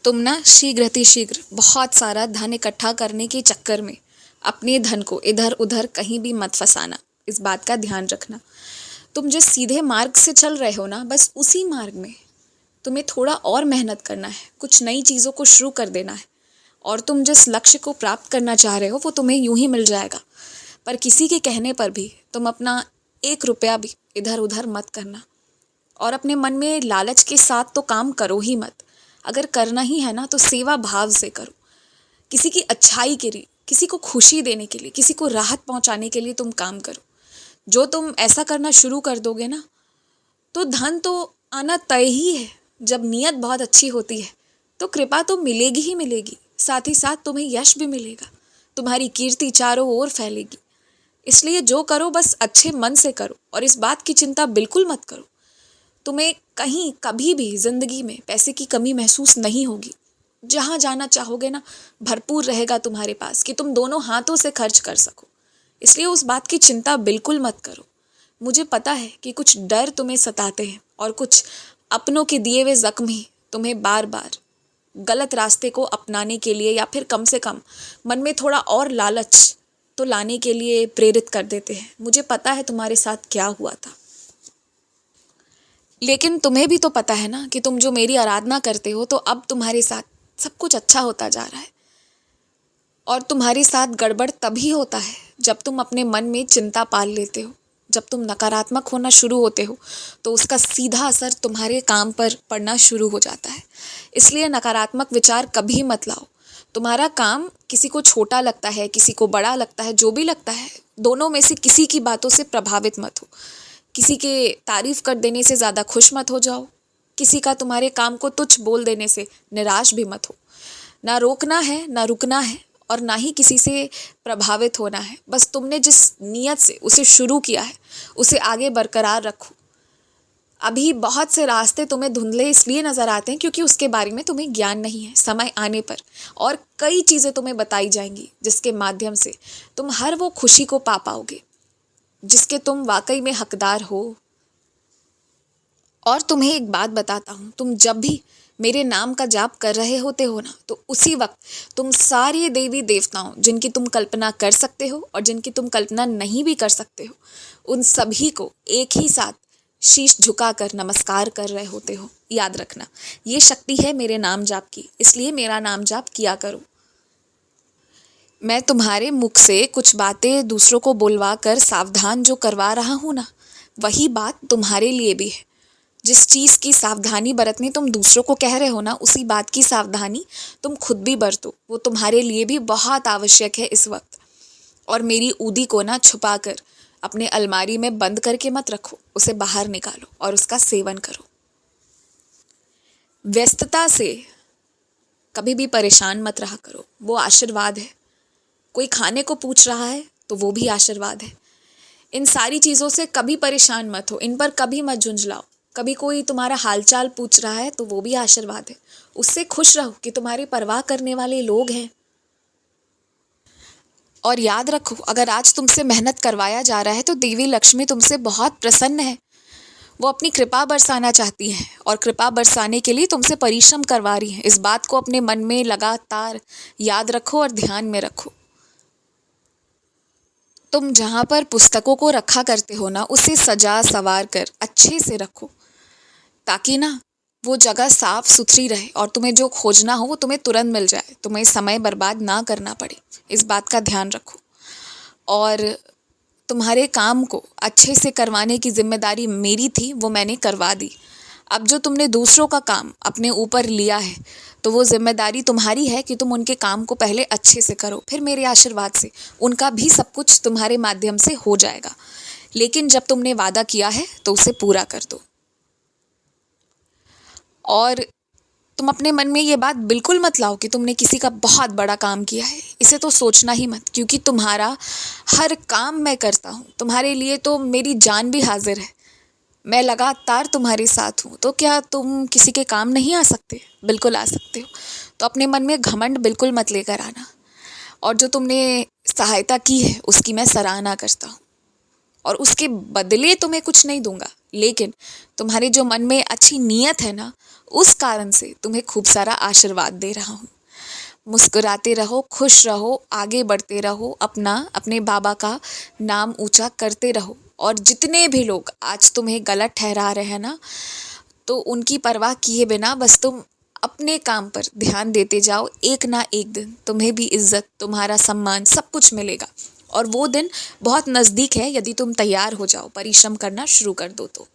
तुम ना शीघ्र बहुत सारा धन इकट्ठा करने के चक्कर में अपने धन को इधर उधर कहीं भी मत फंसाना। इस बात का ध्यान रखना। तुम जिस सीधे मार्ग से चल रहे हो ना, बस उसी मार्ग में तुम्हें थोड़ा और मेहनत करना है, कुछ नई चीज़ों को शुरू कर देना है। और तुम जिस लक्ष्य को प्राप्त करना चाह रहे हो वो तुम्हें यूं ही मिल जाएगा। पर किसी के कहने पर भी तुम अपना 1 रुपया भी इधर उधर मत करना। और अपने मन में लालच के साथ तो काम करो ही मत। अगर करना ही है ना तो सेवा भाव से करो। किसी की अच्छाई के लिए, किसी को खुशी देने के लिए, किसी को राहत पहुंचाने के लिए तुम काम करो। जो तुम ऐसा करना शुरू कर दोगे ना, तो धन तो आना तय ही है। जब नीयत बहुत अच्छी होती है तो कृपा तो मिलेगी ही मिलेगी, साथ ही साथ तुम्हें यश भी मिलेगा। तुम्हारी कीर्ति चारों ओर फैलेगी। इसलिए जो करो बस अच्छे मन से करो और इस बात की चिंता बिल्कुल मत करो। तुम्हें कहीं कभी भी जिंदगी में पैसे की कमी महसूस नहीं होगी। जहाँ जाना चाहोगे ना, भरपूर रहेगा तुम्हारे पास कि तुम दोनों हाथों से खर्च कर सको। इसलिए उस बात की चिंता बिल्कुल मत करो। मुझे पता है कि कुछ डर तुम्हें सताते हैं और कुछ अपनों के दिए हुए जख्म ही तुम्हें बार बार गलत रास्ते को अपनाने के लिए या फिर कम से कम मन में थोड़ा और लालच तो लाने के लिए प्रेरित कर देते हैं। मुझे पता है तुम्हारे साथ क्या हुआ था, लेकिन तुम्हें भी तो पता है ना कि तुम जो मेरी आराधना करते हो तो अब तुम्हारे साथ सब कुछ अच्छा होता जा रहा है। और तुम्हारे साथ गड़बड़ तभी होता है जब तुम अपने मन में चिंता पाल लेते हो। जब तुम नकारात्मक होना शुरू होते हो तो उसका सीधा असर तुम्हारे काम पर पड़ना शुरू हो जाता है। इसलिए नकारात्मक विचार कभी मत लाओ। तुम्हारा काम किसी को छोटा लगता है, किसी को बड़ा लगता है, जो भी लगता है, दोनों में से किसी की बातों से प्रभावित मत हो। किसी के तारीफ कर देने से ज़्यादा खुश मत हो जाओ। किसी का तुम्हारे काम को तुच्छ बोल देने से निराश भी मत हो। ना रोकना है, ना रुकना है और ना ही किसी से प्रभावित होना है। बस तुमने जिस नीयत से उसे शुरू किया है उसे आगे बरकरार रखो। अभी बहुत से रास्ते तुम्हें धुंधले इसलिए नज़र आते हैं क्योंकि उसके बारे में तुम्हें ज्ञान नहीं है। समय आने पर और कई चीज़ें तुम्हें बताई जाएंगी जिसके माध्यम से तुम हर वो खुशी को पा पाओगे जिसके तुम वाकई में हकदार हो। और तुम्हें एक बात बताता हूँ, तुम जब भी मेरे नाम का जाप कर रहे होते हो ना, तो उसी वक्त तुम सारे देवी देवताओं जिनकी तुम कल्पना कर सकते हो और जिनकी तुम कल्पना नहीं भी कर सकते हो, उन सभी को एक ही साथ शीश झुकाकर नमस्कार कर रहे होते हो। याद रखना, ये शक्ति है मेरे नाम जाप की, इसलिए मेरा नाम जाप किया करो। मैं तुम्हारे मुख से कुछ बातें दूसरों को बुलवा कर सावधान जो करवा रहा हूँ ना, वही बात तुम्हारे लिए भी है। जिस चीज़ की सावधानी बरतनी तुम दूसरों को कह रहे हो ना, उसी बात की सावधानी तुम खुद भी बरतो। वो तुम्हारे लिए भी बहुत आवश्यक है इस वक्त। और मेरी ऊदी को ना छुपा कर अपने अलमारी में बंद करके मत रखो, उसे बाहर निकालो और उसका सेवन करो। व्यस्तता से कभी भी परेशान मत रहा करो, वो आशीर्वाद है। कोई खाने को पूछ रहा है तो वो भी आशीर्वाद है। इन सारी चीज़ों से कभी परेशान मत हो, इन पर कभी मत झुंझलाओ। कभी कोई तुम्हारा हालचाल पूछ रहा है तो वो भी आशीर्वाद है। उससे खुश रहो कि तुम्हारी परवाह करने वाले लोग हैं। और याद रखो, अगर आज तुमसे मेहनत करवाया जा रहा है तो देवी लक्ष्मी तुमसे बहुत प्रसन्न है। वो अपनी कृपा बरसाना चाहती हैं और कृपा बरसाने के लिए तुमसे परिश्रम करवा रही हैं। इस बात को अपने मन में लगातार याद रखो और ध्यान में रखो। तुम जहाँ पर पुस्तकों को रखा करते हो ना, उसे सजा सवार कर अच्छे से रखो ताकि ना वो जगह साफ सुथरी रहे और तुम्हें जो खोजना हो वो तुम्हें तुरंत मिल जाए। तुम्हें समय बर्बाद ना करना पड़े, इस बात का ध्यान रखो। और तुम्हारे काम को अच्छे से करवाने की जिम्मेदारी मेरी थी, वो मैंने करवा दी। अब जो तुमने दूसरों का काम अपने ऊपर लिया है तो वो जिम्मेदारी तुम्हारी है कि तुम उनके काम को पहले अच्छे से करो, फिर मेरे आशीर्वाद से उनका भी सब कुछ तुम्हारे माध्यम से हो जाएगा। लेकिन जब तुमने वादा किया है तो उसे पूरा कर दो। और तुम अपने मन में ये बात बिल्कुल मत लाओ कि तुमने किसी का बहुत बड़ा काम किया है। इसे तो सोचना ही मत, क्योंकि तुम्हारा हर काम मैं करता हूँ। तुम्हारे लिए तो मेरी जान भी हाजिर है। मैं लगातार तुम्हारे साथ हूँ, तो क्या तुम किसी के काम नहीं आ सकते? बिल्कुल आ सकते हो। तो अपने मन में घमंड बिल्कुल मत लेकर आना। और जो तुमने सहायता की है उसकी मैं सराहना करता हूँ। और उसके बदले तुम्हें कुछ नहीं दूंगा, लेकिन तुम्हारे जो मन में अच्छी नीयत है ना, उस कारण से तुम्हें खूब सारा आशीर्वाद दे रहा हूँ। मुस्कुराते रहो, खुश रहो, आगे बढ़ते रहो, अपने बाबा का नाम ऊंचा करते रहो। और जितने भी लोग आज तुम्हें गलत ठहरा रहे हैं ना, तो उनकी परवाह किए बिना बस तुम अपने काम पर ध्यान देते जाओ। एक ना एक दिन तुम्हें भी इज्जत, तुम्हारा सम्मान, सब कुछ मिलेगा। और वो दिन बहुत नज़दीक है, यदि तुम तैयार हो जाओ, परिश्रम करना शुरू कर दो तो।